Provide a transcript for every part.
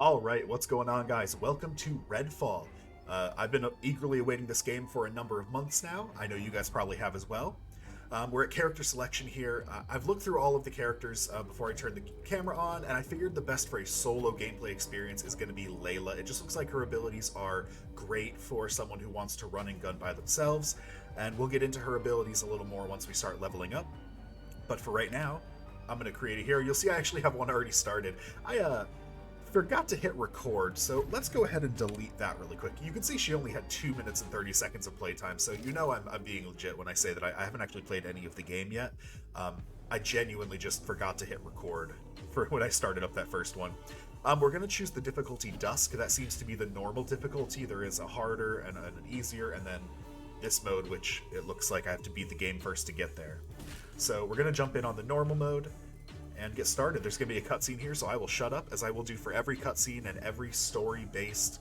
All right, what's going on, guys? Welcome to Redfall. I've been eagerly awaiting this game for a number of months now. I know you guys probably have as well. We're at character selection here. I've looked through all of the characters before I turned the camera on, and I figured the best for a solo gameplay experience is going to be Layla. It just looks like her abilities are great for someone who wants to run and gun by themselves, and we'll get into her abilities a little more once we start leveling up. But for right now, I'm going to create a hero. You'll see I actually have one already started. I forgot to hit record, so let's go ahead and delete that really quick. You can see she only had 2 minutes and 30 seconds of playtime, so you know I'm being legit when I say that I haven't actually played any of the game yet. I genuinely just forgot to hit record for when I started up that first one. We're going to choose the difficulty Dusk. That seems to be the normal difficulty. There is a harder and an easier, and then this mode, which it looks like I have to beat the game first to get there. So we're going to jump in on the normal mode and get started. There's going to be a cutscene here, so I will shut up, as I will do for every cutscene and every story-based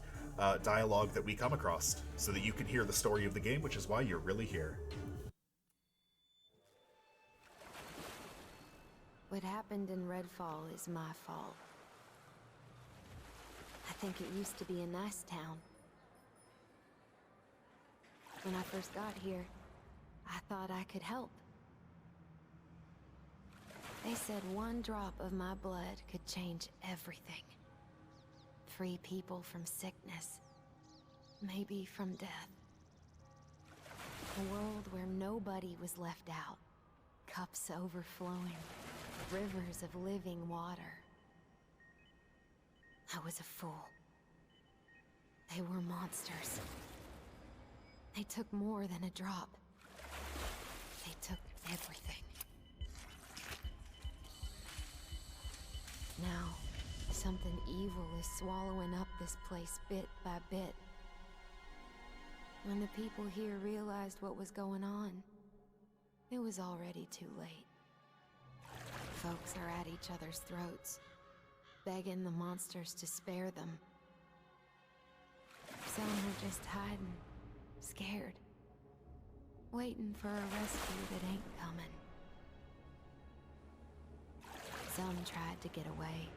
dialogue that we come across, so that you can hear the story of the game, which is why you're really here. What happened in Redfall is my fault. I think it used to be a nice town. When I first got here, I thought I could help. They said one drop of my blood could change everything. Free people from sickness. Maybe from death. A world where nobody was left out. Cups overflowing. Rivers of living water. I was a fool. They were monsters. They took more than a drop. They took everything. Now, something evil is swallowing up this place bit by bit. When the people here realized what was going on, it was already too late. Folks are at each other's throats, begging the monsters to spare them. Some are just hiding, scared, waiting for a rescue that ain't coming. Some tried to get away.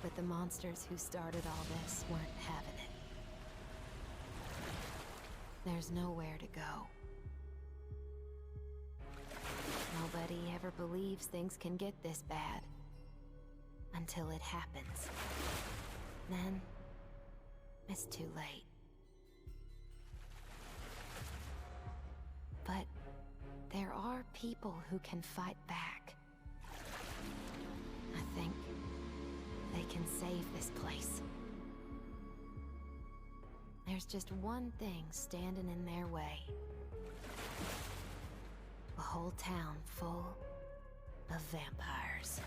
But the monsters who started all this weren't having it. There's nowhere to go. Nobody ever believes things can get this bad. Until it happens. Then, it's too late. But there are people who can fight back. I think they can save this place. There's just one thing standing in their way. A whole town full of vampires.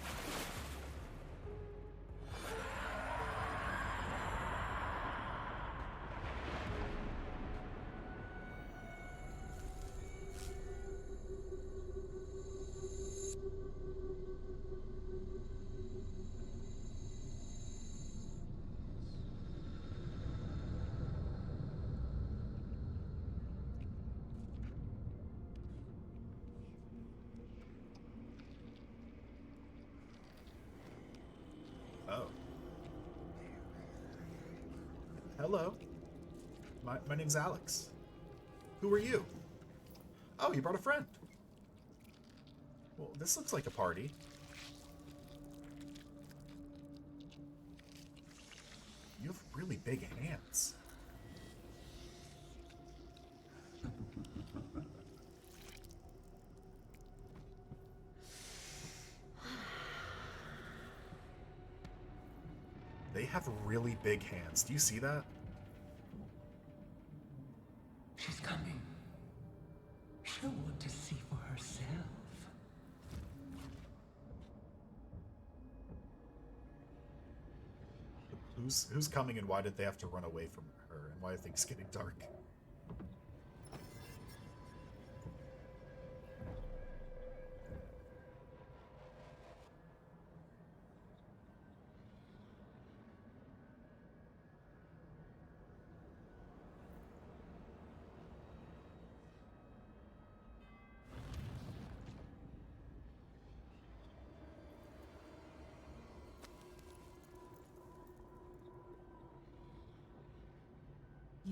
Oh. Hello. My name's Alex. Who are you? Oh, you brought a friend. Well, this looks like a party. You have really big hands. They have really big hands. Do you see that? She's coming. She'll want to see for herself. Who's coming, and why did they have to run away from her, and why are things getting dark?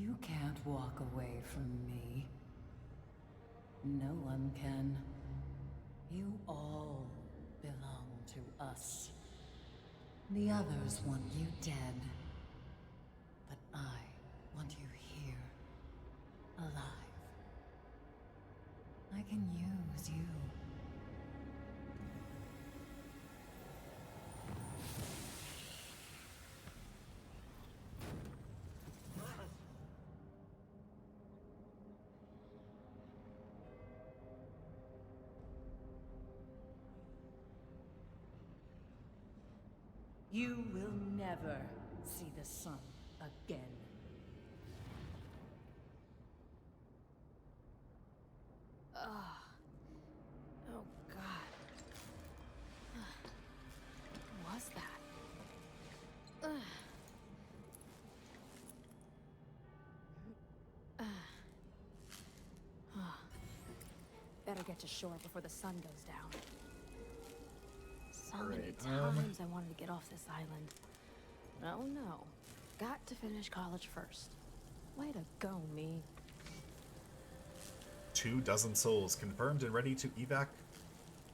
You can't walk away from me. No one can. You all belong to us. The others want you dead. But I want you here, alive. I can use you. You will never see the sun again. Ugh. Oh, God. What was that? Ugh. Better get to shore before the sun goes down. So many times I wanted to get off this island. Oh no. Got to finish college first. Way to go, me. 24 souls confirmed and ready to evac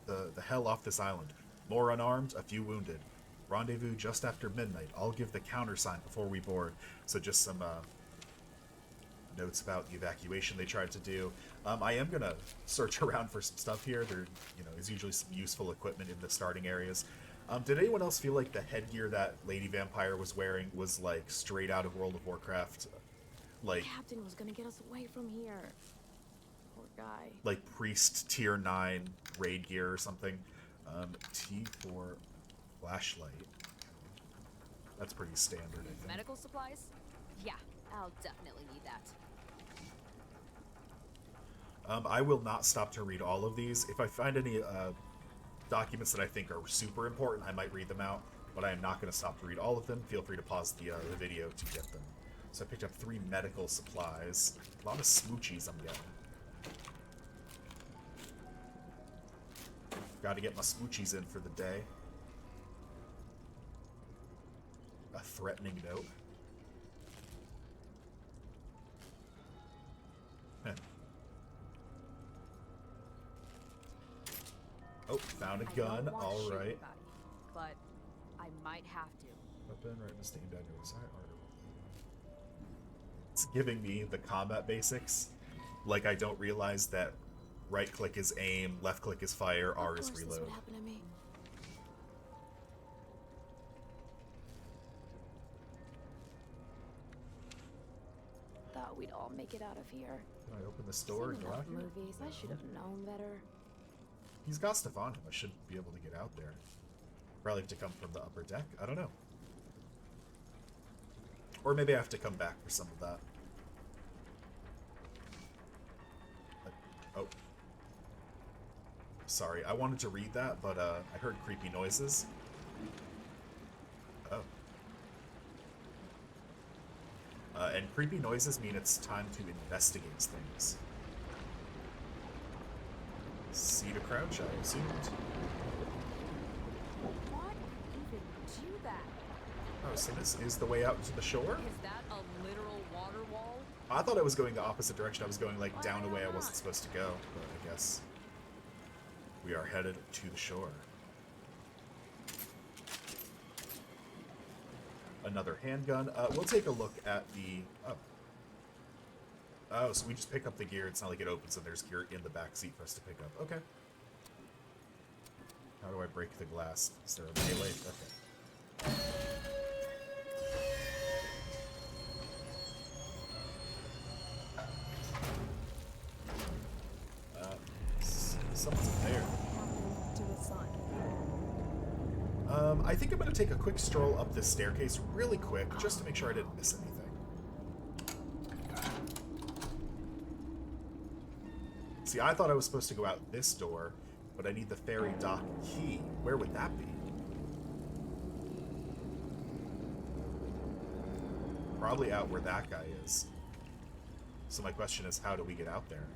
the hell off this island. More unarmed, a few wounded. Rendezvous just after midnight. I'll give the countersign before we board. So just some notes about the evacuation they tried to do. I am gonna search around for some stuff here. There, is usually some useful equipment in the starting areas. Did anyone else feel like the headgear that Lady Vampire was wearing was like straight out of World of Warcraft? Like, the captain was gonna get us away from here. Poor guy. Like priest tier 9 raid gear or something. T for flashlight. That's pretty standard, I think. Medical supplies? Yeah, I'll definitely need that. I will not stop to read all of these. If I find any documents that I think are super important, I might read them out, but I am not going to stop to read all of them. Feel free to pause the video to get them. So I picked up 3 medical supplies. A lot of smoochies I'm getting. Got to get my smoochies in for the day. A threatening note. Oh, found a gun. All right. But I might have to. Weapon right to stand down your side. It's giving me the combat basics. Like I don't realize that right click is aim, left click is fire, R is reload. This would happen to me. Thought we'd all make it out of here. Can I open this door and go out here? Movies. I should have known better. He's got stuff on him. I should be able to get out there. Probably have to come from the upper deck. I don't know. Or maybe I have to come back for some of that. Oh. Sorry, I wanted to read that, but I heard creepy noises. Oh. And creepy noises mean it's time to investigate things. C to crouch, I assumed. What even do that? Oh, so this is the way out to the shore? Is that a literal water wall? I thought I was going the opposite direction. I was going like down a way I wasn't supposed to go, but I guess we are headed to the shore. Another handgun. We'll take a look at the... Oh, so we just pick up the gear. It's not like it opens and there's gear in the back seat for us to pick up. Okay. How do I break the glass? Is there a melee? Okay. Someone's up there. To the sun. I think I'm going to take a quick stroll up this staircase really quick, just to make sure I didn't miss anything. See, I thought I was supposed to go out this door, but I need the ferry dock key. Where would that be? Probably out where that guy is. So my question is, how do we get out there?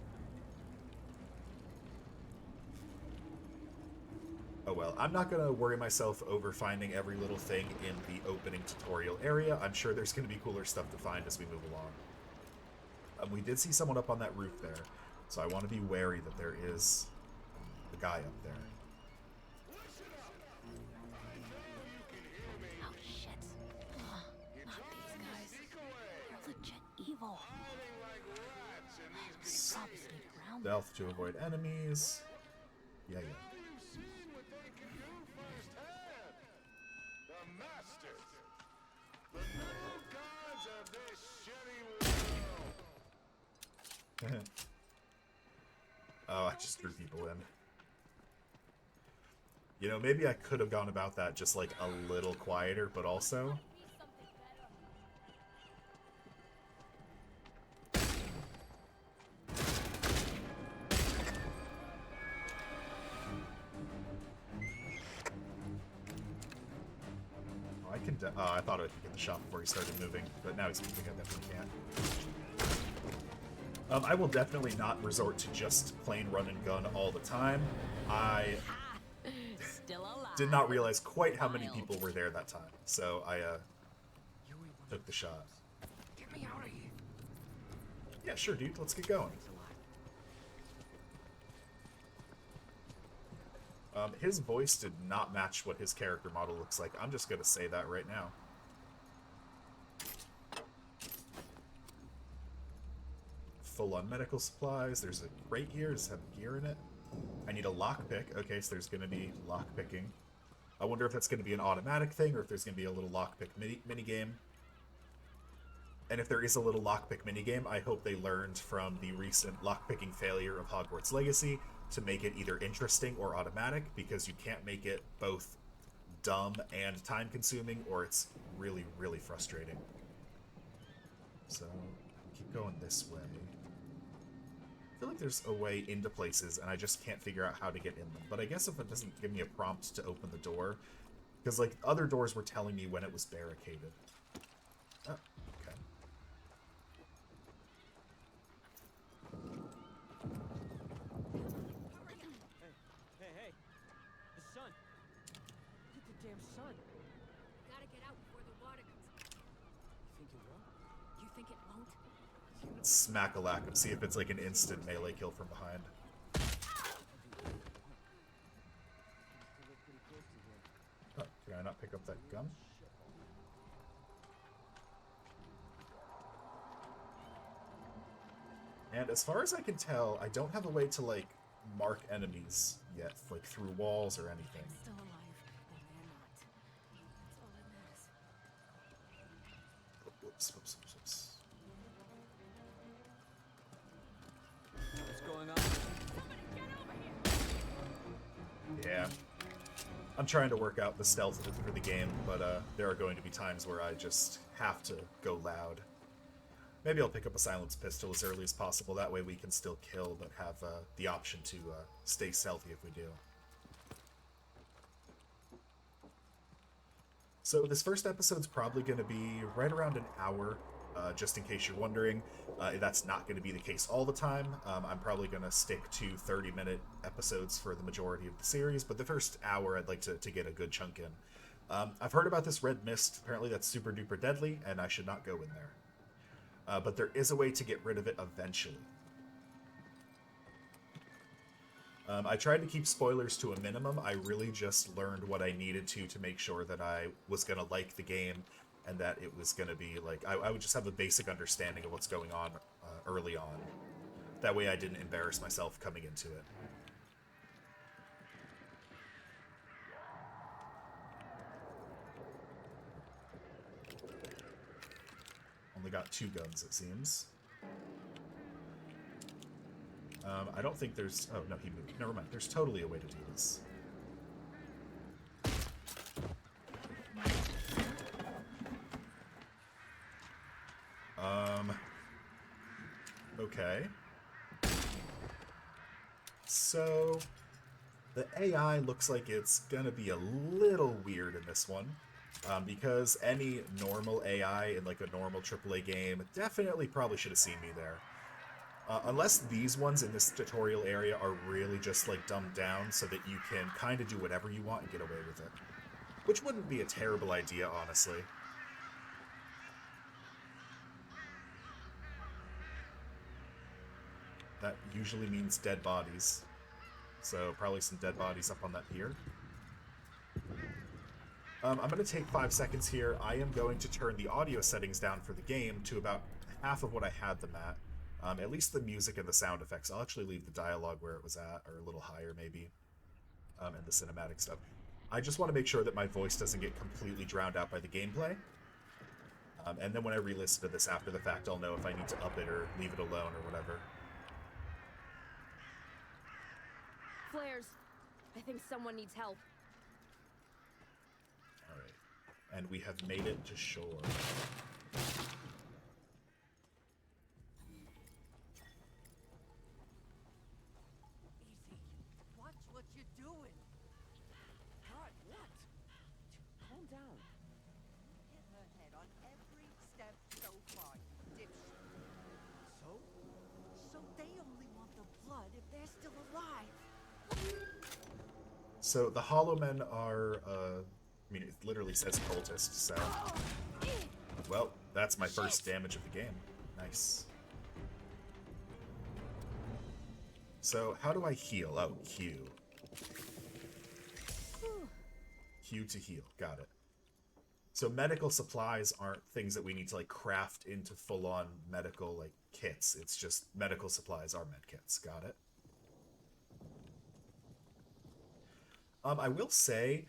Oh well, I'm not going to worry myself over finding every little thing in the opening tutorial area. I'm sure there's going to be cooler stuff to find as we move along. We did see someone up on that roof there, so I want to be wary that there is a guy up there. Oh shit. Ugh, not these guys. They're legit evil. Probably sneak around. Stealth to avoid enemies. Yeah. Oh, I just threw people in. You know, maybe I could have gone about that just like a little quieter, but also... Oh, I can... Oh, I thought I could get the shot before he started moving, but now he's moving, I definitely can't. I will definitely not resort to just plain run and gun all the time. I did not realize quite how many people were there that time, so I took the shot. Get me out of here. Yeah, sure, dude. Let's get going. His voice did not match what his character model looks like. I'm just gonna say that right now. Full on medical supplies. There's a crate here. Does it have gear in it? I need a lockpick. Okay, so there's going to be lockpicking. I wonder if that's going to be an automatic thing or if there's going to be a little lockpick mini game. And if there is a little lockpick minigame, I hope they learned from the recent lockpicking failure of Hogwarts Legacy to make it either interesting or automatic, because you can't make it both dumb and time-consuming, or it's really, really frustrating. So, keep going this way. I feel like there's a way into places, and I just can't figure out how to get in them. But I guess if it doesn't give me a prompt to open the door, because, like, other doors were telling me when it was barricaded. Oh, okay. Hey. The sun. Look at the damn sun. Gotta get out before the water comes up. You think it will? You think it won't? Smack-a-lack and see if it's like an instant melee kill from behind. Oh, can I not pick up that gun? And as far as I can tell, I don't have a way to, like, mark enemies yet, like through walls or anything. Still alive, and they're not. That's all that matters. Whoops. What's going on? Somebody get over here! Yeah. I'm trying to work out the stealth for the game, but there are going to be times where I just have to go loud. Maybe I'll pick up a silenced pistol as early as possible, that way we can still kill, but have the option to stay stealthy if we do. So this first episode's probably going to be right around an hour, just in case you're wondering. That's not going to be the case all the time. I'm probably going to stick to 30-minute episodes for the majority of the series, but the first hour I'd like to get a good chunk in. I've heard about this red mist. Apparently that's super duper deadly, and I should not go in there. But there is a way to get rid of it eventually. I tried to keep spoilers to a minimum. I really just learned what I needed to make sure that I was going to like the game, and that it was going to be, like, I would just have a basic understanding of what's going on early on. That way I didn't embarrass myself coming into it. Only got 2 guns, it seems. I don't think there's... Oh, no, he moved. Never mind. There's totally a way to do this. Okay. So, the AI looks like it's gonna be a little weird in this one. Because any normal AI in like a normal AAA game definitely probably should have seen me there. Unless these ones in this tutorial area are really just like dumbed down so that you can kind of do whatever you want and get away with it. Which wouldn't be a terrible idea, honestly. usually means dead bodies. So probably some dead bodies up on that pier. I'm going to take 5 seconds here. I am going to turn the audio settings down for the game to about half of what I had them at least the music and the sound effects. I'll actually leave the dialogue where it was at, or a little higher maybe, and the cinematic stuff. I just want to make sure that my voice doesn't get completely drowned out by the gameplay. And then when I re-listen to this after the fact, I'll know if I need to up it or leave it alone or whatever. Flares. I think someone needs help. Alright. And we have made it to shore. Easy. Watch what you're doing. What? What? Calm down. Hit her head on every step so far, dipshit. So? So they only want the blood if they're still alive. So the Hollow Men are, I mean, it literally says cultists, so... Well, that's my first damage of the game. Nice. So, how do I heal? Oh, Q. Q to heal. Got it. So medical supplies aren't things that we need to, like, craft into full-on medical, like, kits. It's just medical supplies are med kits. Got it. I will say,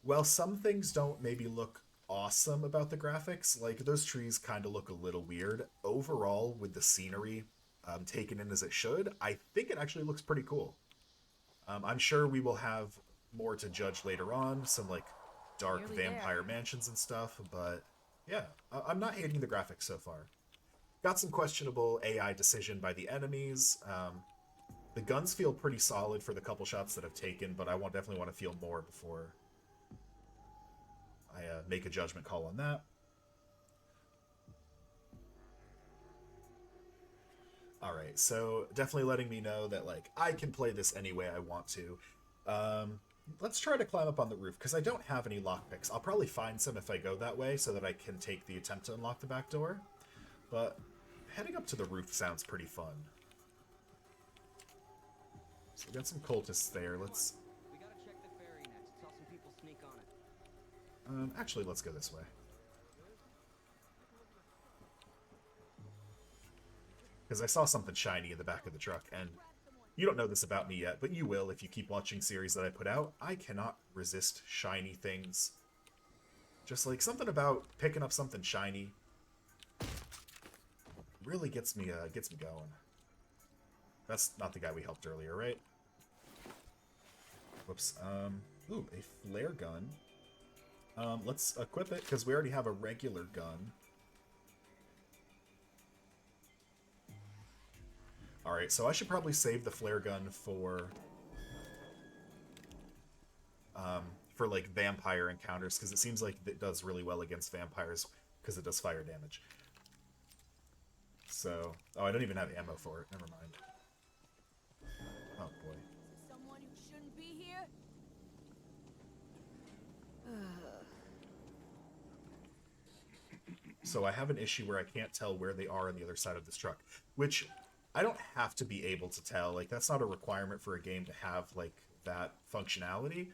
while some things don't maybe look awesome about the graphics, like those trees kind of look a little weird, overall with the scenery taken in as it should, I think it actually looks pretty cool. I'm sure we will have more to judge later on, some like dark vampire mansions and stuff, but yeah, I'm not hating the graphics so far. Got some questionable AI decision by the enemies. The guns feel pretty solid for the couple shots that I've taken, but I definitely want to feel more before I make a judgment call on that. Alright, so definitely letting me know that, like, I can play this any way I want to. Let's try to climb up on the roof, because I don't have any lockpicks. I'll probably find some if I go that way, so that I can take the attempt to unlock the back door. But heading up to the roof sounds pretty fun. So we got some cultists there. Let's... We gotta check the ferry next. Saw some people sneak on it. Actually, let's go this way. Because I saw something shiny in the back of the truck, and you don't know this about me yet, but you will if you keep watching series that I put out. I cannot resist shiny things. Just like something about picking up something shiny really gets me going. That's not the guy we helped earlier, right? Whoops. Ooh, a flare gun. Let's equip it, because we already have a regular gun. Alright, so I should probably save the flare gun for like, vampire encounters, because it seems like it does really well against vampires, because it does fire damage. So... Oh, I don't even have ammo for it. Never mind. Oh, boy. Someone who shouldn't be here? So I have an issue where I can't tell where they are on the other side of this truck, which I don't have to be able to tell. Like, that's not a requirement for a game to have, like, that functionality,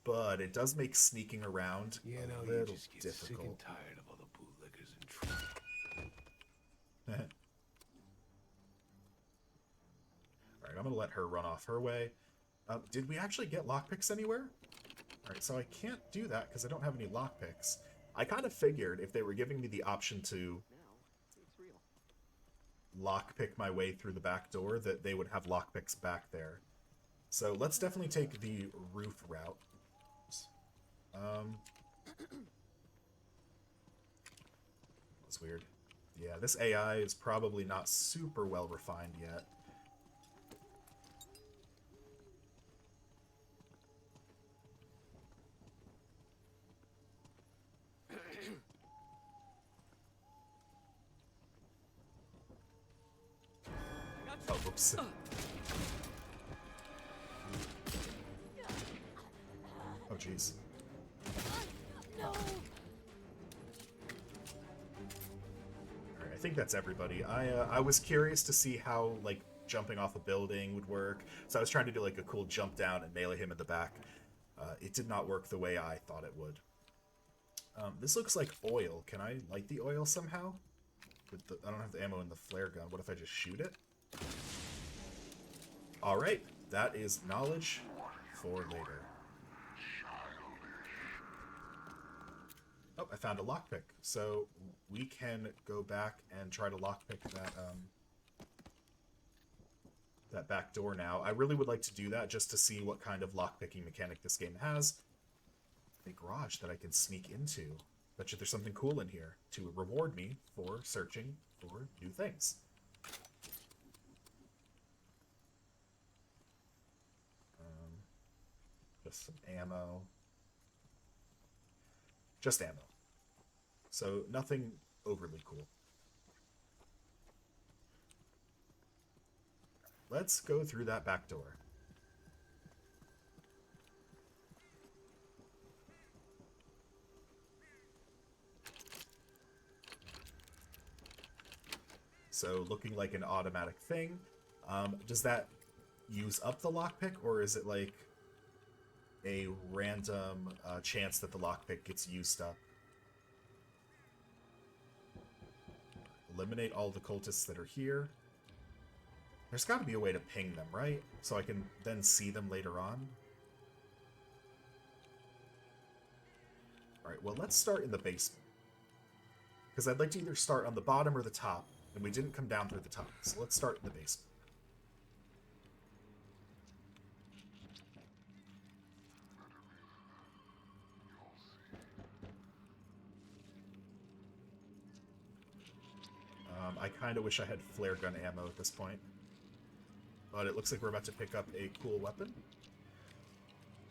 but it does make sneaking around a little you just get difficult. sick and tired of all the bootlickers and trouble. Alright, I'm gonna let her run off her way. Did we actually get lockpicks anywhere? Alright, so I can't do that because I don't have any lockpicks. I kind of figured if they were giving me the option to lockpick my way through the back door, that they would have lockpicks back there. So let's definitely take the roof route. That's weird. Yeah, this AI is probably not super well refined yet. Oh, whoops. Oh, jeez. Alright, I think that's everybody. I was curious to see how, like, jumping off a building would work. So I was trying to do like a cool jump down and melee him in the back. It did not work the way I thought it would. This looks like oil. Can I light the oil somehow? I don't have the ammo in the flare gun. What if I just shoot it? Alright, that is knowledge for later. Oh, I found a lockpick. So we can go back and try to lockpick that back door now. I really would like to do that just to see what kind of lockpicking mechanic this game has. A garage that I can sneak into. Bet you there's something cool in here to reward me for searching for new things. Just some ammo. Just ammo. So nothing overly cool. Let's go through that back door. So looking like an automatic thing. Does that use up the lockpick, or is it like a random chance that the lockpick gets used up? Eliminate all the cultists that are here. There's got to be a way to ping them, right? So I can then see them later on. Alright, well, let's start in the basement. Because I'd like to either start on the bottom or the top, and we didn't come down through the top. So let's start in the basement. I kind of wish I had flare gun ammo at this point. But it looks like we're about to pick up a cool weapon.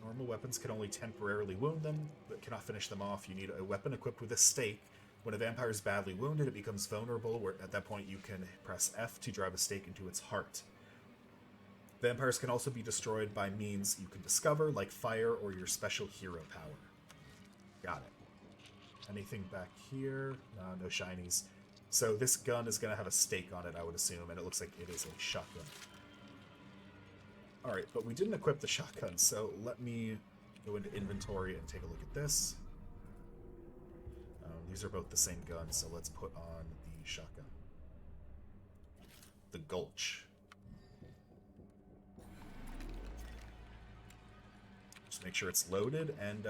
Normal weapons can only temporarily wound them, but cannot finish them off. You need a weapon equipped with a stake. When a vampire is badly wounded, it becomes vulnerable, where at that point you can press F to drive a stake into its heart. Vampires can also be destroyed by means you can discover, like fire or your special hero power. Got it. Anything back here? No, no shinies. So this gun is going to have a stake on it, I would assume, and it looks like it is a shotgun. Alright, but we didn't equip the shotgun, so let me go into inventory and take a look at this. These are both the same gun, so let's put on the shotgun. The Gulch. Just make sure it's loaded, and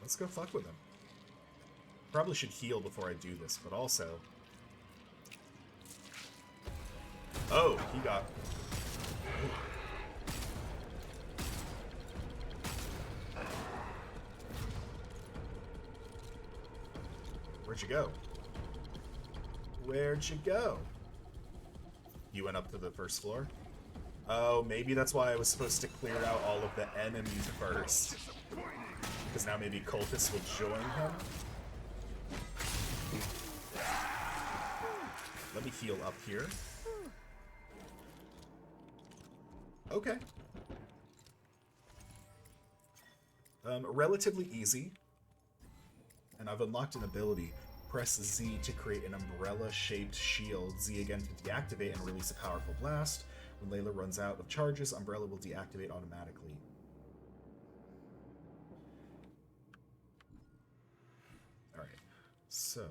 let's go fuck with him. Probably should heal before I do this, but also... Oh, he got... Where'd you go? Where'd you go? You went up to the first floor? Oh, maybe that's why I was supposed to clear out all of the enemies first. Because now maybe cultists will join him? Let me heal up here. Okay. Relatively easy. And I've unlocked an ability. Press Z to create an umbrella-shaped shield. Z again to deactivate and release a powerful blast. When Layla runs out of charges, Umbrella will deactivate automatically. Alright. So...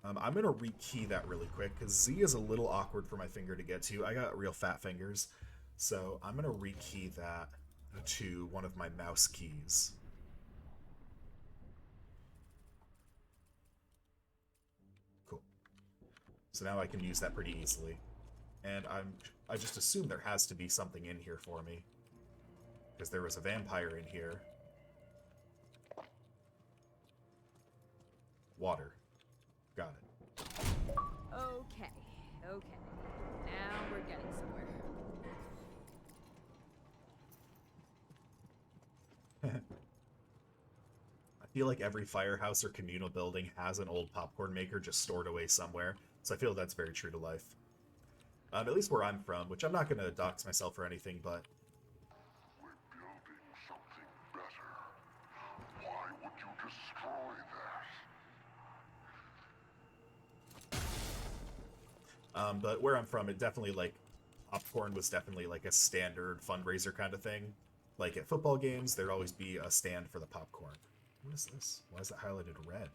I'm going to rekey that really quick, because Z is a little awkward for my finger to get to. I got real fat fingers. So I'm going to rekey that to one of my mouse keys. Cool. So now I can use that pretty easily. And I just assume there has to be something in here for me. Because there was a vampire in here. Water. Got it. Okay, okay. Now we're getting somewhere. I feel like every firehouse or communal building has an old popcorn maker just stored away somewhere, so I feel that's very true to life. At least where I'm from, which I'm not going to dox myself or anything, but... We're building something better. Why would you destroy But where I'm from, it definitely, like, popcorn was definitely, like, a standard fundraiser kind of thing. Like, at football games, there'd always be a stand for the popcorn. What is this? Why is that highlighted red?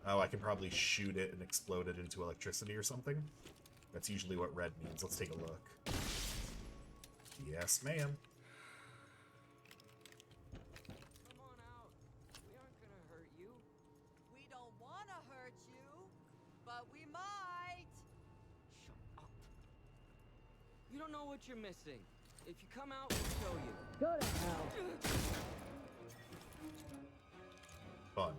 Oh, I can probably shoot it and explode it into electricity or something. That's usually what red means. Let's take a look. Yes, ma'am. Come on out. We aren't gonna hurt you. We don't want to hurt you, but we might. Shut up. You don't know what you're missing. If you come out, we'll show you. Go to hell. Fun.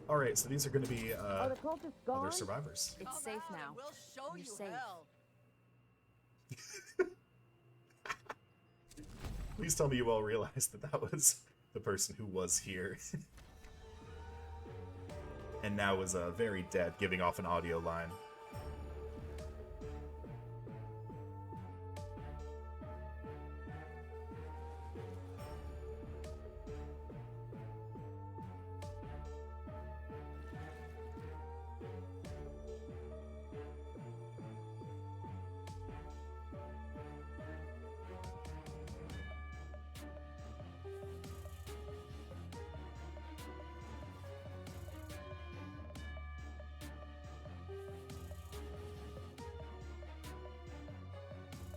Alright, so these are going to be the cultists gone? other survivors. It's Come safe out now. and we'll show You're you safe. hell. Please tell me you all realized that that was the person who was here. And now is very dead, giving off an audio line.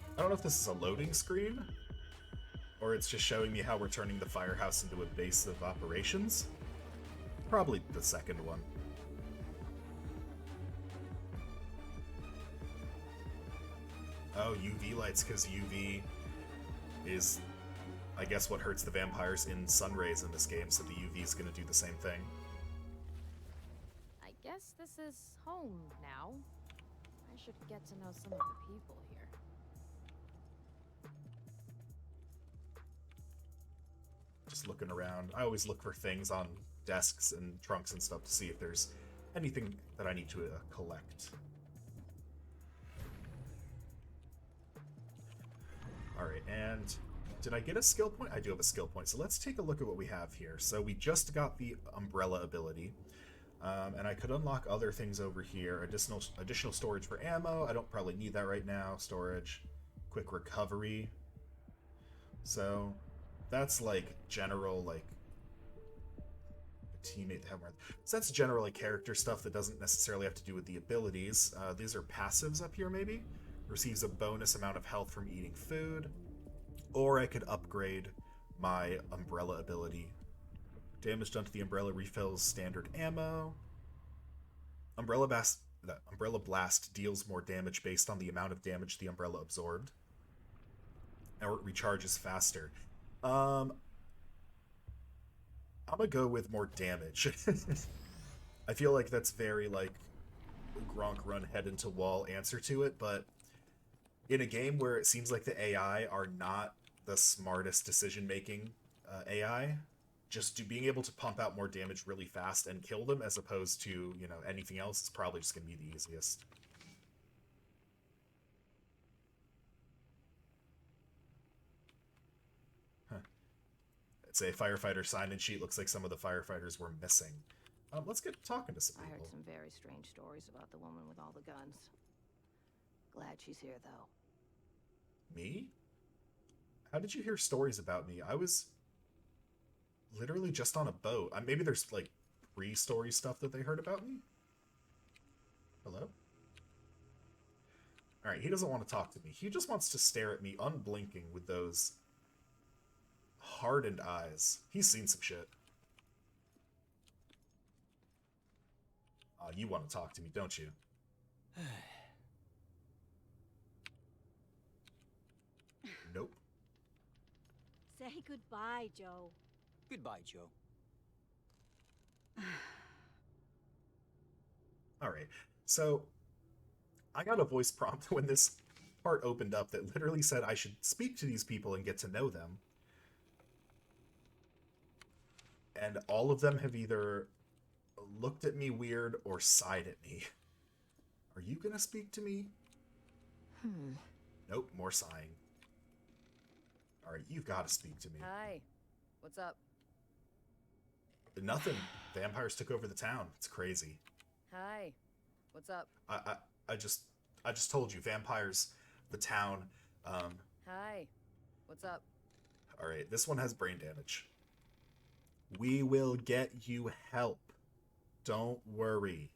I don't know if this is a loading screen, or it's just showing me how we're turning the firehouse into a base of operations. Probably the second one. Oh, UV lights, because UV is, I guess, what hurts the vampires in sun rays in this game, so the UV is going to do the same thing. I guess this is home now. I should get to know some of the people here. Just looking around. I always look for things on desks and trunks and stuff to see if there's anything that I need to collect. Alright, and did I get a skill point? I do have a skill point, so let's take a look at what we have here. So we just got the umbrella ability, and I could unlock other things over here. Additional storage for ammo. I don't probably need that right now. Storage. Quick recovery. So that's like general, like, a teammate to have more. So that's general, like, character stuff that doesn't necessarily have to do with the abilities. These are passives up here, maybe? Receives a bonus amount of health from eating food. Or I could upgrade my umbrella ability. Damage done to the umbrella refills standard ammo. Umbrella Blast deals more damage based on the amount of damage the umbrella absorbed. Or it recharges faster. I'm gonna go with more damage. I feel like that's very, like, Gronk run head into wall answer to it, but in a game where it seems like the AI are not the smartest decision-making AI, just being able to pump out more damage really fast and kill them as opposed to, you know, anything else is probably just gonna be the easiest. It's a firefighter sign-in sheet. Looks like some of the firefighters were missing. Let's get talking to some I people. heard some very strange stories about the woman with all the guns. Glad she's here, though. Me? How did you hear stories about me? I was literally just on a boat. Maybe there's, like, pre-story stuff that they heard about me? Hello? Alright, he doesn't want to talk to me. He just wants to stare at me unblinking with those hardened eyes. He's seen some shit. You want to talk to me, don't you? Nope. Say goodbye, Joe. Goodbye, Joe. Alright, so I got a voice prompt when this part opened up that literally said I should speak to these people and get to know them. And all of them have either looked at me weird or sighed at me. Are you gonna speak to me? Nope, more sighing. Alright, you've gotta speak to me. Hi. What's up? Nothing. Vampires took over the town. It's crazy. Hi. What's up? I just told you, vampires, the town. Hi. What's up? All right, this one has brain damage. We will get you help. Don't worry.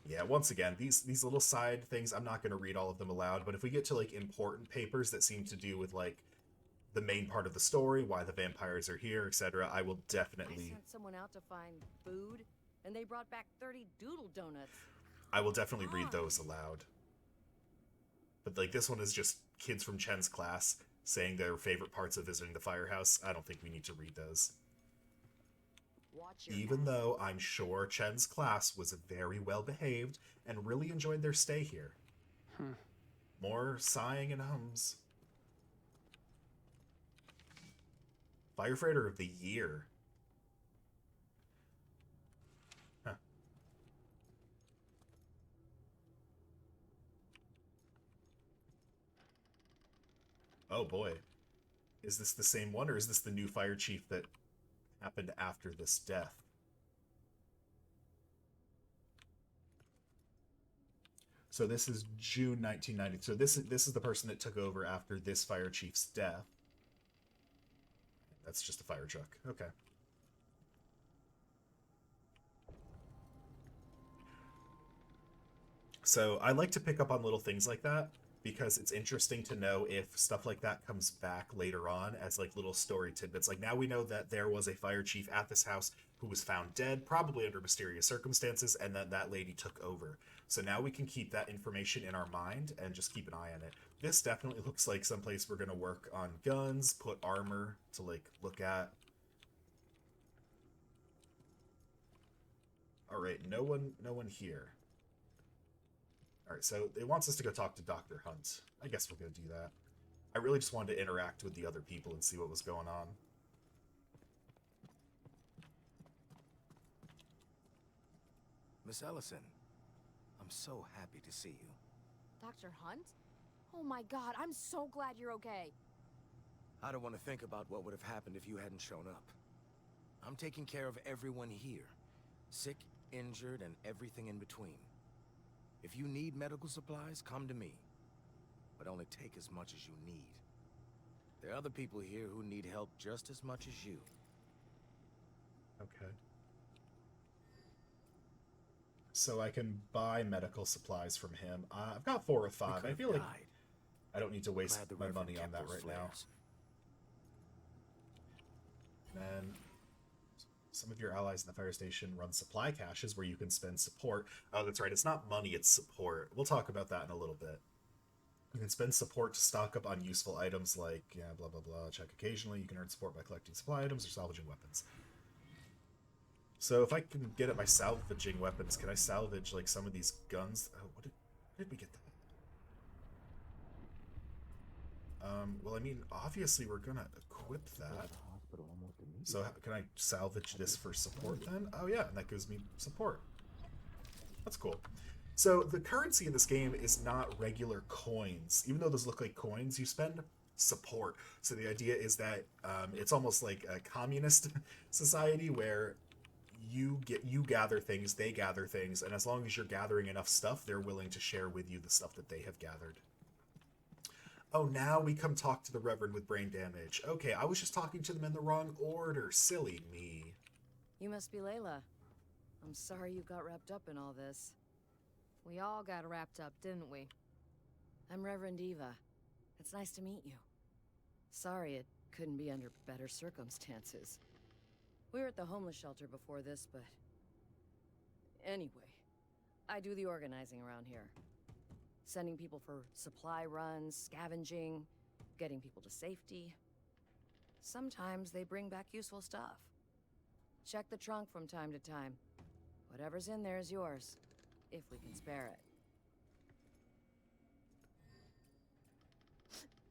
Yeah, once again, these little side things, I'm not going to read all of them aloud, but if we get to like important papers that seem to do with like the main part of the story, why the vampires are here, etc., I will I definitely sent someone out to find food, and they brought back 30 doodle donuts. read those aloud. But like this one is just kids from Chen's class saying their favorite parts of visiting the firehouse. I don't think we need to read those. Watch your Even ass. though I'm sure Chen's class was very well behaved and really enjoyed their stay here. More sighing and hums. Firefighter of the Year. Huh. Oh boy. Is this the same one, or is this the new fire chief that happened after this death? So this is June 1990. So this is the person that took over after this fire chief's death. That's just a fire truck. Okay. So I like to pick up on little things like that because it's interesting to know if stuff like that comes back later on as like little story tidbits. Like now we know that there was a fire chief at this house who was found dead, probably under mysterious circumstances, and then that lady took over. So now we can keep that information in our mind and just keep an eye on it. This definitely looks like someplace we're going to work on guns, put armor to like look at. All right, no one here. All right, so it wants us to go talk to Dr. Hunt. I guess we'll go do that. I really just wanted to interact with the other people and see what was going on. Miss Ellison, I'm so happy to see you. Dr. Hunt? Oh my god, I'm so glad you're okay. I don't want to think about what would have happened if you hadn't shown up. I'm taking care of everyone here. Sick, injured, and everything in between. If you need medical supplies, come to me. But only take as much as you need. There are other people here who need help just as much as you. Okay. So I can buy medical supplies from him. I've got 4 or 5. I feel like I don't need to waste my money on that right now. And then some of your allies in the fire station run supply caches where you can spend support. Oh, that's right. It's not money, it's support. We'll talk about that in a little bit. You can spend support to stock up on useful items like, yeah, blah, blah, blah. Check occasionally. You can earn support by collecting supply items or salvaging weapons. So if I can get at my salvaging weapons, can I salvage like some of these guns? Oh, where did we get that? Well, I mean, obviously we're gonna equip that. So can I salvage this for support then? Oh yeah, and that gives me support. That's cool. So the currency in this game is not regular coins. Even though those look like coins, you spend support. So the idea is that it's almost like a communist society where you gather things, they gather things, and as long as you're gathering enough stuff, they're willing to share with you the stuff that they have gathered. Oh, now we come talk to the Reverend with brain damage. Okay, I was just talking to them in the wrong order. Silly me. You must be Layla. I'm sorry you got wrapped up in all this. We all got wrapped up, didn't we? I'm Reverend Eva. It's nice to meet you. Sorry it couldn't be under better circumstances. We were at the homeless shelter before this, but... Anyway, I do the organizing around here. Sending people for supply runs, scavenging, getting people to safety. Sometimes they bring back useful stuff. Check the trunk from time to time. Whatever's in there is yours, if we can spare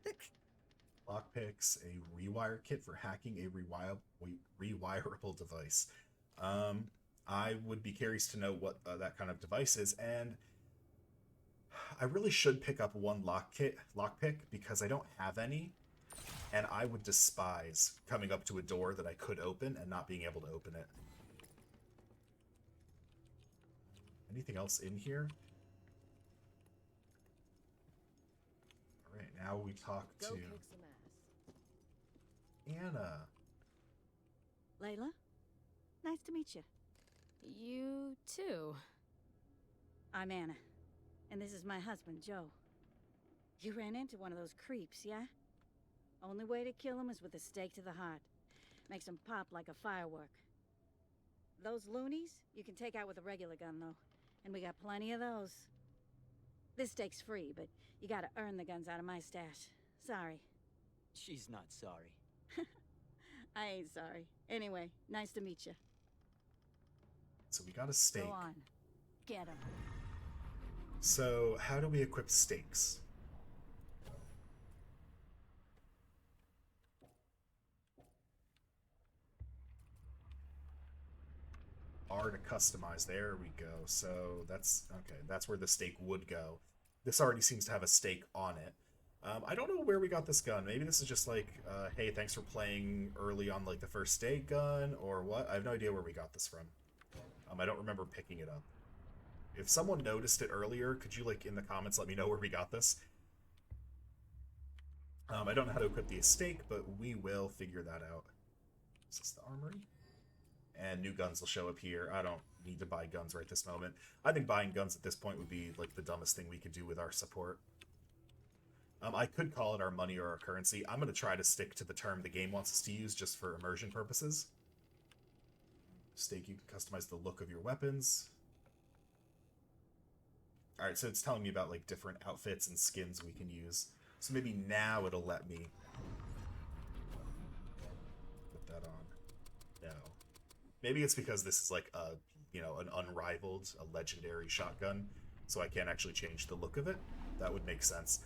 it. Lockpicks, a rewire kit for hacking a rewirable device. I would be curious to know what that kind of device is, and I really should pick up one lockpick because I don't have any. And I would despise coming up to a door that I could open and not being able to open it. Anything else in here? Alright, now we talk Go to kick some ass. Anna. Layla? Nice to meet you. You too. I'm Anna. And this is my husband, Joe. You ran into one of those creeps, yeah? Only way to kill him is with a stake to the heart. Makes him pop like a firework. Those loonies, you can take out with a regular gun, though. And we got plenty of those. This stake's free, but you gotta earn the guns out of my stash. Sorry. She's not sorry. I ain't sorry. Anyway, nice to meet you. So we got a stake. Go on. Get him. So how do we equip stakes? R to customize. There we go. So that's okay. That's where the stake would go. This already seems to have a stake on it. I don't know where we got this gun. Maybe this is just like, hey, thanks for playing early on like the first stake gun or what. I have no idea where we got this from. I don't remember picking it up. If someone noticed it earlier, could you like in the comments let me know where we got this? I don't know how to equip the stake, but we will figure that out. Is this the armory? And new guns will show up here. I don't need to buy guns right this moment. I think buying guns at this point would be like the dumbest thing we could do with our support. I could call it our money or our currency. I'm going to try to stick to the term the game wants us to use just for immersion purposes. Stake, you can customize the look of your weapons. Alright, so it's telling me about like different outfits and skins we can use. So maybe now it'll let me put that on. No. Maybe it's because this is like a, you know, an unrivaled, a legendary shotgun, so I can't actually change the look of it. That would make sense.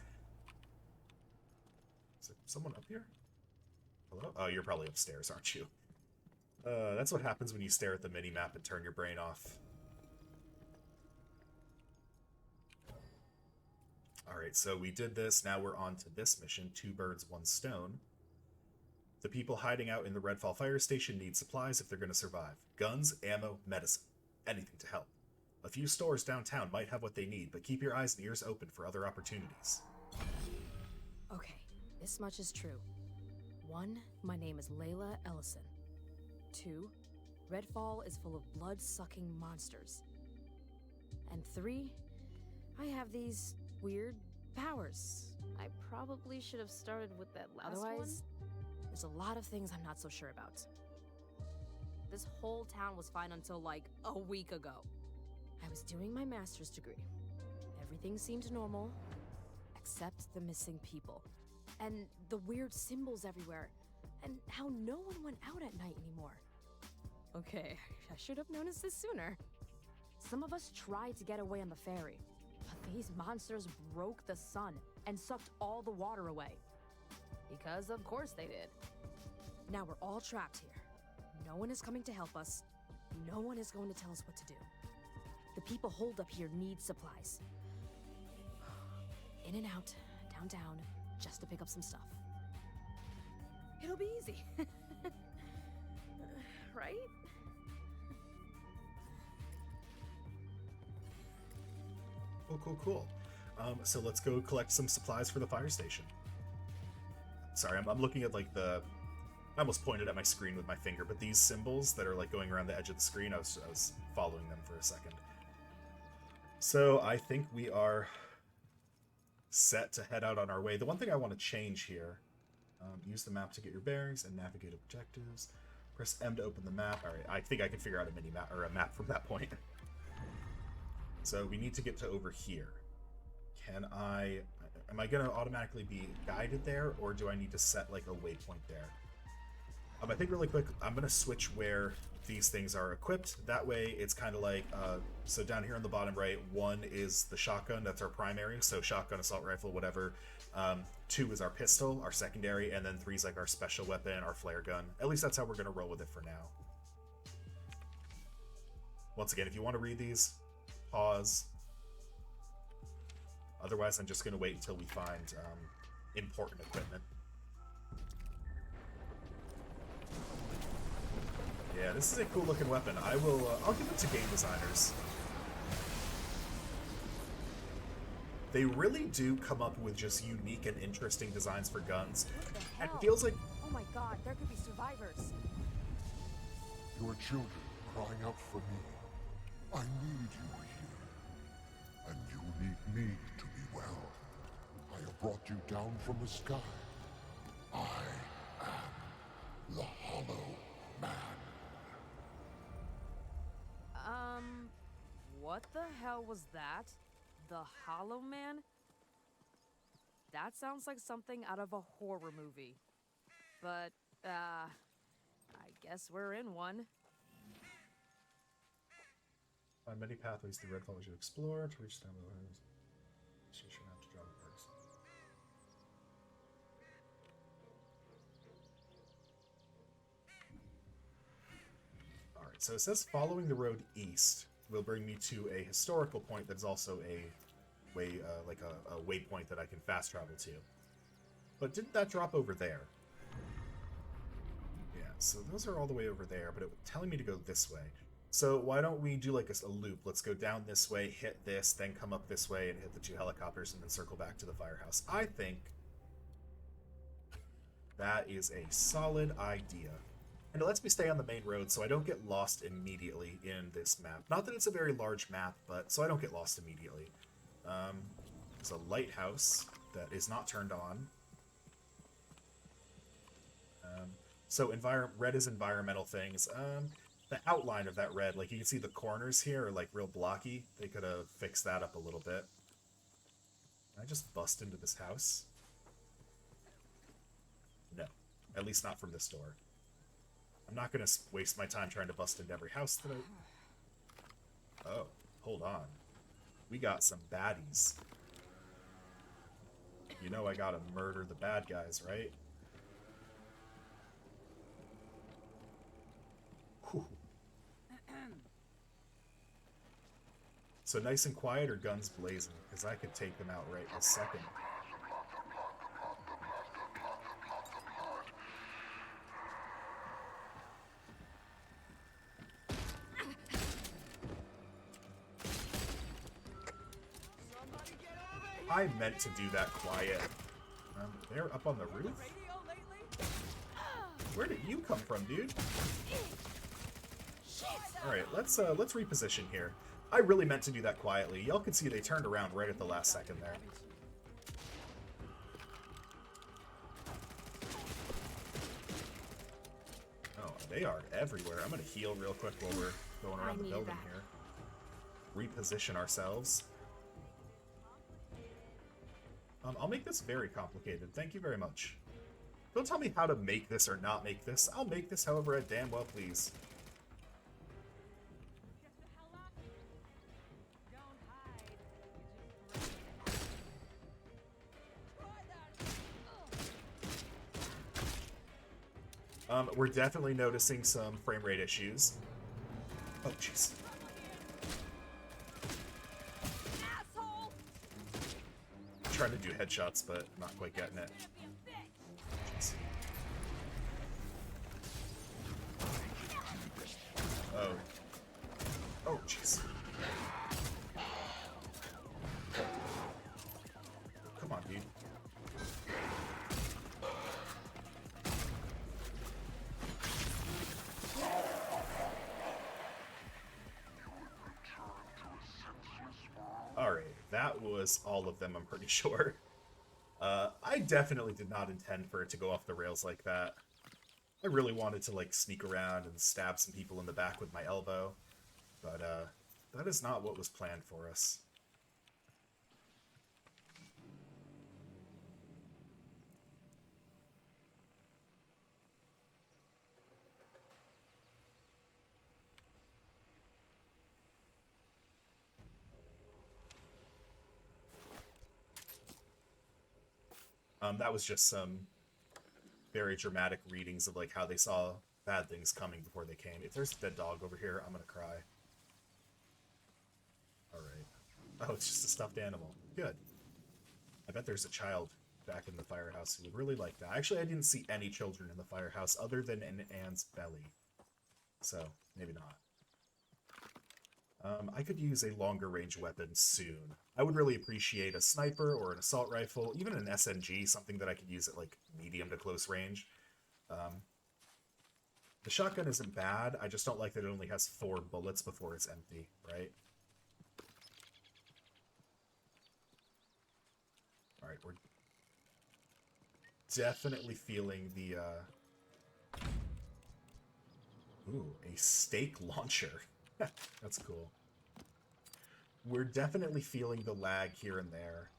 Is there someone up here? Hello? Oh, you're probably upstairs, aren't you? That's what happens when you stare at the mini-map and turn your brain off. Alright, so we did this, now we're on to this mission, 2 birds, 1 stone. The people hiding out in the Redfall fire station need supplies if they're going to survive. Guns, ammo, medicine. Anything to help. A few stores downtown might have what they need, but keep your eyes and ears open for other opportunities. Okay, this much is true. 1, my name is Layla Ellison. 2, Redfall is full of blood-sucking monsters. And 3, I have these weird powers. I probably should have started with that last one. There's a lot of things I'm not so sure about. This whole town was fine until like a week ago. I was doing my master's degree. Everything seemed normal, except the missing people. And the weird symbols everywhere. And how no one went out at night anymore. Okay, I should have noticed this sooner. Some of us tried to get away on the ferry, but these monsters broke the sun and sucked all the water away. Because of course they did. Now we're all trapped here. No one is coming to help us. No one is going to tell us what to do. The people holed up here need supplies. In and out, downtown, just to pick up some stuff. It'll be easy. Right? Cool. So let's go collect some supplies for the fire station. Sorry, I'm looking at like the... I almost pointed at my screen with my finger, but these symbols that are like going around the edge of the screen, I was following them for a second. So I think we are set to head out on our way. The one thing I want to change here, use the map to get your bearings and navigate objectives. Press M to open the map. All right, I think I can figure out a mini map or a map from that point. So we need to get to over here. Am I gonna automatically be guided there, or do I need to set like a waypoint there? I think really quick, I'm gonna switch where these things are equipped. That way it's kind of like, so down here on the bottom right, 1 is the shotgun, that's our primary, so shotgun, assault rifle, whatever. 2 is our pistol, our secondary, and then 3 is like our special weapon, our flare gun. At least that's how we're gonna roll with it for now. Once again, if you want to read these, pause. Otherwise, I'm just gonna wait until we find important equipment. Yeah, this is a cool looking weapon. I'll give it to game designers. They really do come up with just unique and interesting designs for guns. What the And hell? it feels like... Oh my god, there could be survivors. Your children crying out for me. I need you here. And you need me to be well. I have brought you down from the sky. I am the Hollow Man. What the hell was that? The Hollow Man? That sounds like something out of a horror movie. But, I guess we're in one. Many pathways through Redfall as you explore to reach down the hills. You should have to draw the perks. Alright, so it says following the road east will bring me to a historical point that's also a way, like a waypoint that I can fast travel to. But didn't that drop over there? Yeah, so those are all the way over there, but it was telling me to go this way. So why don't we do like a loop? Let's go down this way, hit this, then come up this way and hit the 2 helicopters and then circle back to the firehouse. I think that is a solid idea. And it lets me stay on the main road so I don't get lost immediately in this map. Not that it's a very large map, but so I don't get lost immediately. There's a lighthouse that is not turned on. So red is environmental things. The outline of that red, like you can see the corners here are like real blocky. They could have fixed that up a little bit. Can I just bust into this house? No, at least not from this door. I'm not gonna waste my time trying to bust into every house that I... Oh, hold on. We got some baddies. You know I gotta murder the bad guys, right? Whew. So nice and quiet or guns blazing? Because I could take them out right this second. I meant to do that quiet. They're up on the roof? Where did you come from, dude? Alright, let's reposition here. I really meant to do that quietly. Y'all can see they turned around right at the last second there. Oh, they are everywhere. I'm gonna heal real quick while we're going around the building here. Reposition ourselves. I'll make this very complicated. Thank you very much. Don't tell me how to make this or not make this. I'll make this however I damn well please. We're definitely noticing some frame rate issues. Oh, jeez. Trying to do headshots, but not quite getting it. Jeez. Oh. Oh, jeez. Come on, dude. Alright, that was all of them, I'm pretty sure. I definitely did not intend for it to go off the rails like that. I really wanted to, like, sneak around and stab some people in the back with my elbow. But, that is not what was planned for us. That was just some very dramatic readings of like how they saw bad things coming before they came. If there's a dead dog over here, I'm gonna cry. Alright. Oh, it's just a stuffed animal. Good. I bet there's a child back in the firehouse who would really like that. Actually, I didn't see any children in the firehouse other than in Anne's belly. so maybe not. I could use a longer range weapon soon. I would really appreciate a sniper or an assault rifle, even an SMG, something that I could use at like medium to close range. The shotgun isn't bad, I just don't like that it only has 4 bullets before it's empty, right? Alright, we're definitely feeling the, Ooh, a stake launcher. That's cool. We're definitely feeling the lag here and there.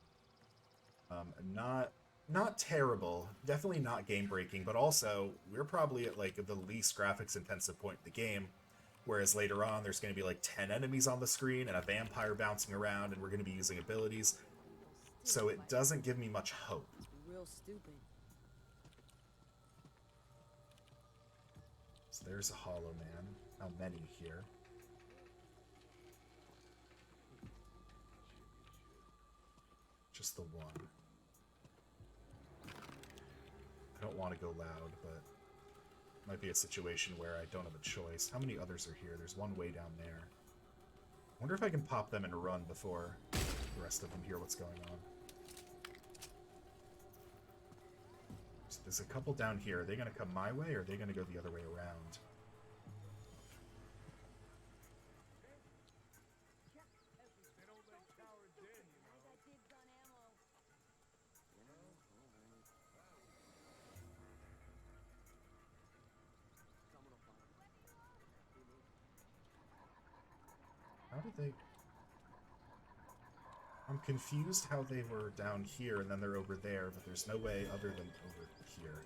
Not terrible, definitely not game-breaking, but also, we're probably at, like, the least graphics-intensive point in the game, whereas later on, there's going to be, like, 10 enemies on the screen and a vampire bouncing around, and we're going to be using abilities, so it doesn't give me much hope. Real stupid. So there's a Hollow Man. How many here? Just the one. I don't want to go loud, but it might be a situation where I don't have a choice. How many others are here? There's one way down there. I wonder if I can pop them and run before the rest of them hear what's going on. So there's a couple down here. Are they going to come my way, or are they going to go the other way around? How did they... I'm confused how they were down here and then they're over there, but there's no way other than over here.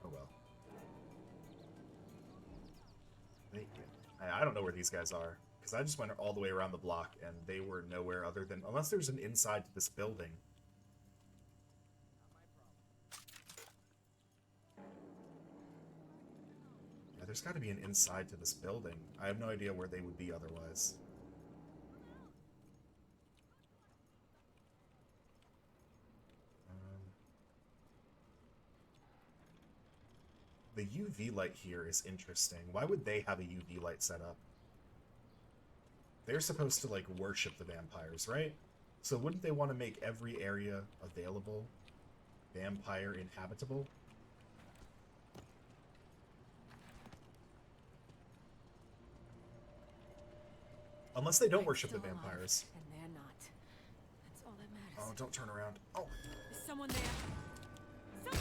Oh well. I don't know where these guys are, because I just went all the way around the block and they were nowhere other than... Unless there's an inside to this building. There's got to be an inside to this building. I have no idea where they would be otherwise. The UV light here is interesting. Why would they have a UV light set up? They're supposed to, like, worship the vampires, right? So wouldn't they want to make every area available vampire inhabitable? Unless they don't worship the vampires. And they're not. That's all that matters. Oh, don't turn around. Oh. Is someone there?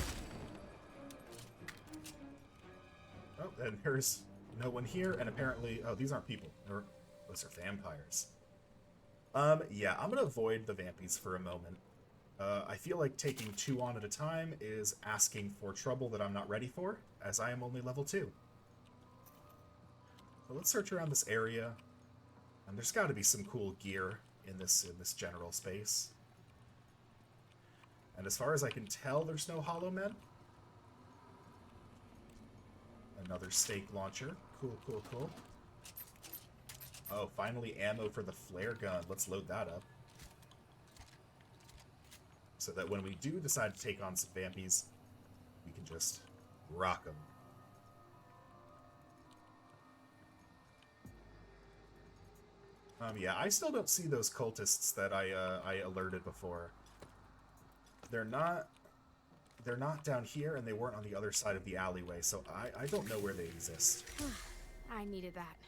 Oh, and there's no one here, and apparently... Oh, these aren't people. Those are vampires. Yeah, I'm gonna avoid the vampies for a moment. I feel like taking 2 on at a time is asking for trouble that I'm not ready for, as I am only level 2. So let's search around this area. And there's got to be some cool gear in this general space. And as far as I can tell, there's no Hollow Men. Another stake launcher. Cool, cool, cool. Oh, finally ammo for the flare gun. Let's load that up. So that when we do decide to take on some vampies, we can just rock them. Yeah, I still don't see those cultists that I alerted before. They're not down here, and they weren't on the other side of the alleyway, so I don't know where they exist. I needed that.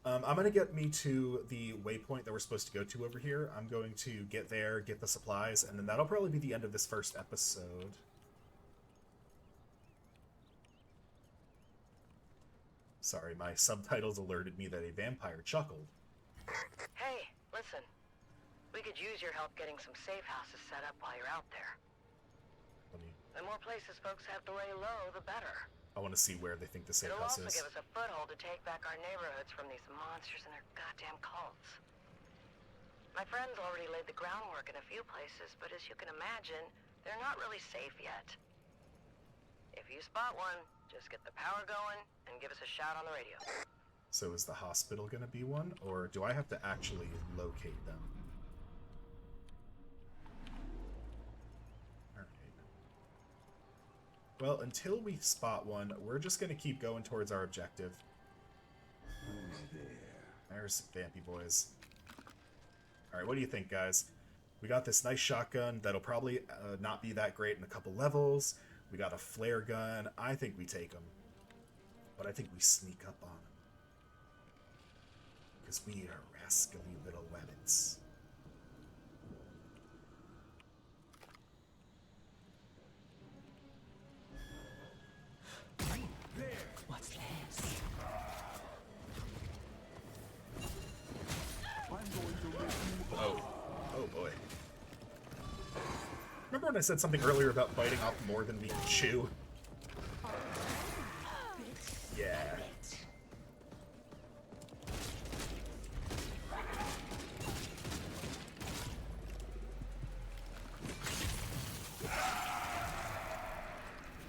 I'm gonna get me to the waypoint that we're supposed to go to over here. I'm going to get there, get the supplies, and then that'll probably be the end of this first episode. Sorry, my subtitles alerted me that a vampire chuckled. Hey, listen. We could use your help getting some safe houses set up while you're out there. The more places folks have to lay low, the better. I want to see where they think the safe It'll house also is. give us a foothold to take back our neighborhoods from these monsters and their goddamn cults. My friends already laid the groundwork in a few places, but as you can imagine, they're not really safe yet. If you spot one, just get the power going and give us a shout on the radio. So is the hospital going to be one, or do I have to actually locate them? Well, until we spot one, we're just going to keep going towards our objective. Who's there? There's some vampy boys. Alright, what do you think, guys? We got this nice shotgun that'll probably not be that great in a couple levels. We got a flare gun. I think we take them. But I think we sneak up on them. Because we are rascally little weapons. What's this? Oh. Oh boy. Remember when I said something earlier about biting off more than we can chew? Yeah.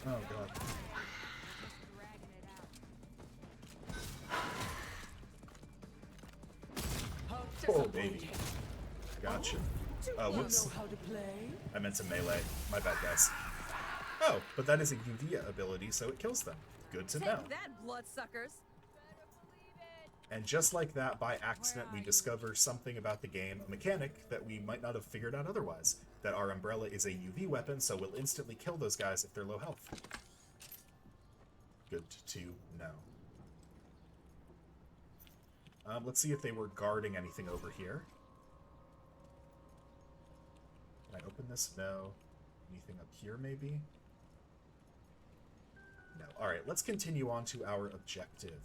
Oh god. Oh baby. Gotcha. Whoops. I meant to melee. My bad, guys. Oh, but that is a UV ability, so it kills them. Good to know. Take that, bloodsuckers! And just like that, by accident, we discover something about the game, a mechanic that we might not have figured out otherwise. That our umbrella is a UV weapon, so we'll instantly kill those guys if they're low health. Good to know. Let's see if they were guarding anything over here. Can I open this? No. Anything up here, maybe? No. Alright, let's continue on to our objective.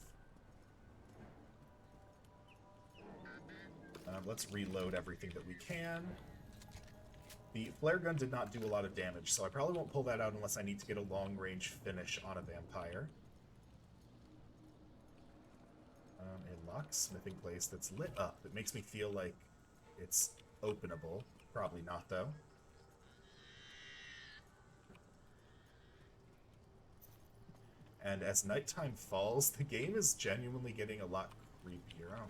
Let's reload everything that we can. The flare gun did not do a lot of damage, so I probably won't pull that out unless I need to get a long-range finish on a vampire. A locksmithing place that's lit up. It makes me feel like it's openable. Probably not, though. And as nighttime falls, the game is genuinely getting a lot creepier. Oh,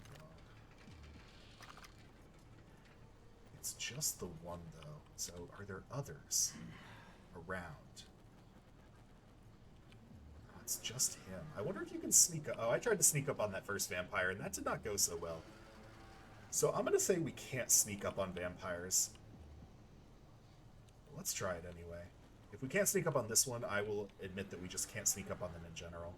God. It's just the one, though. So, are there others around? Oh, it's just him. I wonder if you can sneak up. Oh, I tried to sneak up on that first vampire, and that did not go so well. So, I'm going to say we can't sneak up on vampires. Let's try it anyway. If we can't sneak up on this one, I will admit that we just can't sneak up on them in general.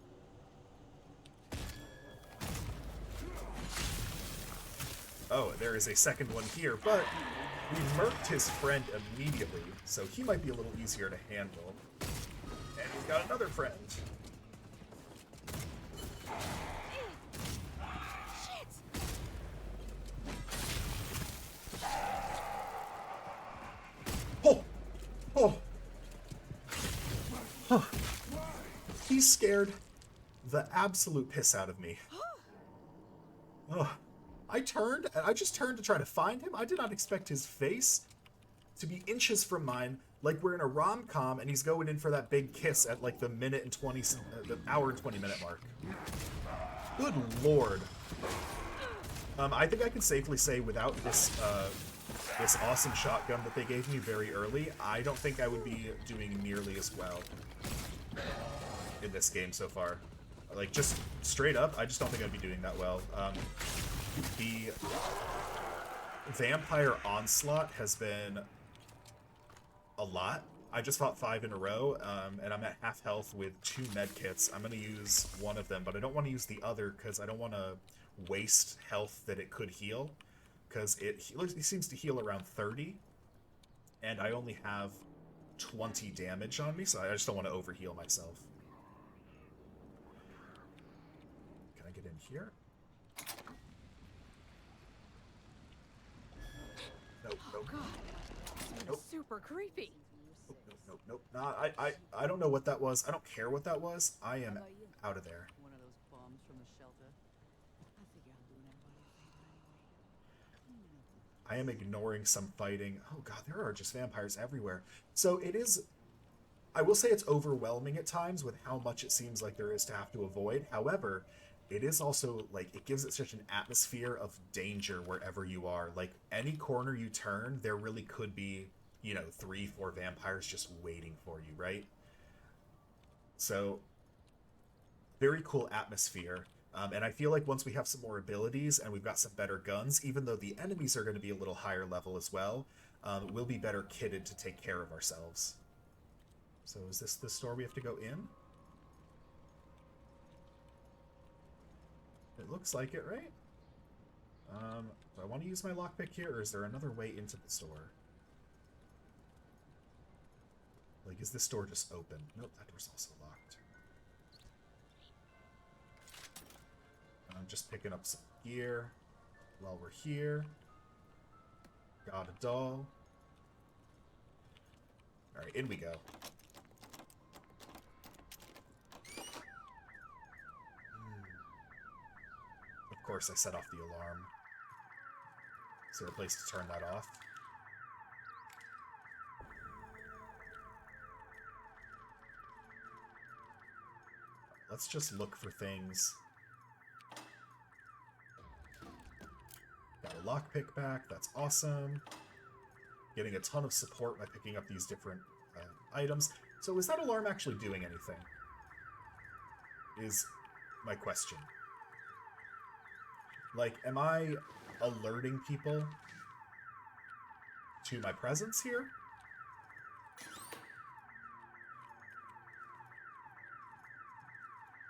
Oh, there is a second one here, but we murked his friend immediately, so he might be a little easier to handle. And he's got another friend. Oh! Oh! Huh. He scared the absolute piss out of me. Oh. I just turned to try to find him. I did not expect his face to be inches from mine, like we're in a rom-com and he's going in for that big kiss at like the hour and 20 minute mark. Good lord. I think I can safely say without this this awesome shotgun that they gave me very early, I don't think I would be doing nearly as well in this game so far. Like, just straight up, I just don't think I'd be doing that well. The vampire onslaught has been a lot. I just fought 5 in a row, and I'm at half health with 2 med kits. I'm going to use one of them, but I don't want to use the other because I don't want to waste health that it could heal, because it seems to heal around 30, and I only have 20 damage on me, so I just don't want to overheal myself. Can I get in here? Nope, nope. God, Nope. super creepy. Nope, nope. Nah, I don't know what that was. I don't care what that was. I am out of there. One of those bombs from the shelter. I figure I'm doing everybody a favor anyway. I am ignoring some fighting. Oh god, there are just vampires everywhere. So it is... I will say it's overwhelming at times with how much it seems like there is to have to avoid. However, it is also, like, it gives it such an atmosphere of danger wherever you are. Like, any corner you turn, there really could be, 3-4 vampires just waiting for you, right? So, very cool atmosphere. And I feel like once we have some more abilities and we've got some better guns, even though the enemies are going to be a little higher level as well, we'll be better kitted to take care of ourselves. So is this the store we have to go in? It looks like it, right? Do I want to use my lockpick here, or is there another way into the store? Like, is this door just open? Nope, that door's also locked. I'm just picking up some gear while we're here. Got a doll. Alright, in we go. Of course I set off the alarm. Is there a place to turn that off? Let's just look for things. Got a lockpick back, that's awesome. Getting a ton of support by picking up these different items. So is that alarm actually doing anything? Is my question. Like, am I alerting people to my presence here?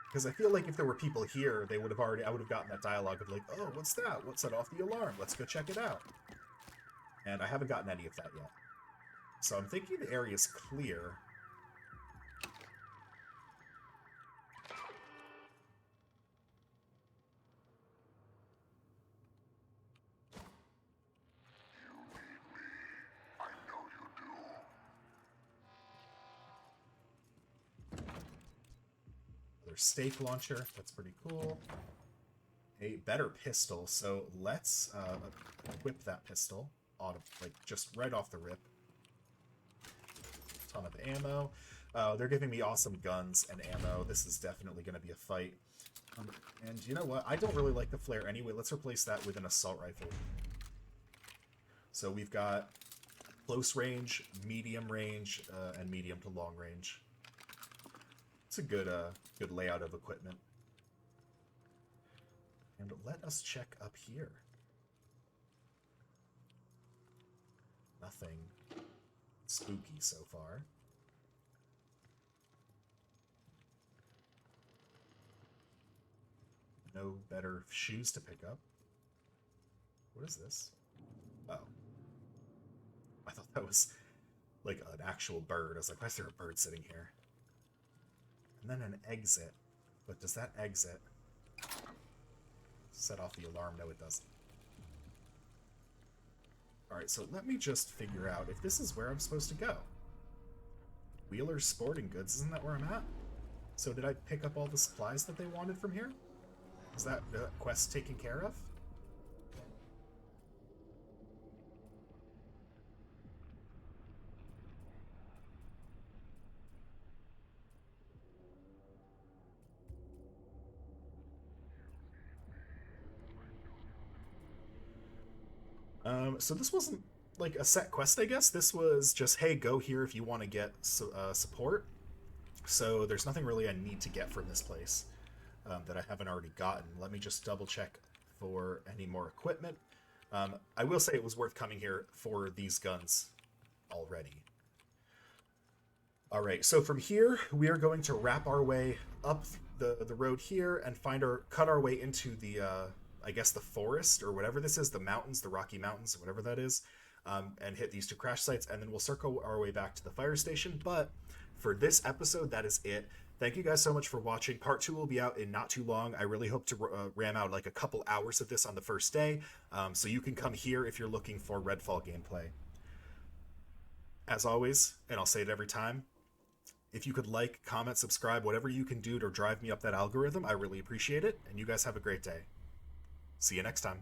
Because I feel like if there were people here, they would have already, I would have gotten that dialogue of like, oh, what's that? What set off the alarm? Let's go check it out. And I haven't gotten any of that yet. So I'm thinking the area's clear. Stake launcher, that's pretty cool. A better pistol, so let's equip that pistol like just right off the rip. Ton of ammo. They're giving me awesome guns and ammo. This is definitely going to be a fight. And you know what? I don't really like the flare anyway. Let's replace that with an assault rifle. So we've got close range, medium range, and medium to long range. It's a good good layout of equipment. And let us check up here. Nothing spooky so far. No better shoes to pick up. What is this? Oh. I thought that was like an actual bird. I was like, why is there a bird sitting here? And then an exit. But does that exit set off the alarm? No, it doesn't. Alright, so let me just figure out if this is where I'm supposed to go. Wheeler's Sporting Goods, isn't that where I'm at? So did I pick up all the supplies that they wanted from here? Is that quest taken care of? So this wasn't like a set quest, I guess. This was just, hey, go here if you want to get support. So there's nothing really I need to get from this place that I haven't already gotten. Let me just double check for any more equipment. I will say it was worth coming here for these guns already. All right, so from here, we are going to wrap our way up the road here and cut our way into the I guess the forest or whatever this is, the mountains, the Rocky Mountains, whatever that is, and hit these two crash sites, and then we'll circle our way back to the fire station. But for this episode, that is it. Thank you guys so much for watching. Part 2 will be out in not too long. I really hope to ram out like a couple hours of this on the first day, so you can come here if you're looking for Redfall gameplay. As always, and I'll say it every time, if you could like, comment, subscribe, whatever you can do to drive me up that algorithm, I really appreciate it, and you guys have a great day. See you next time.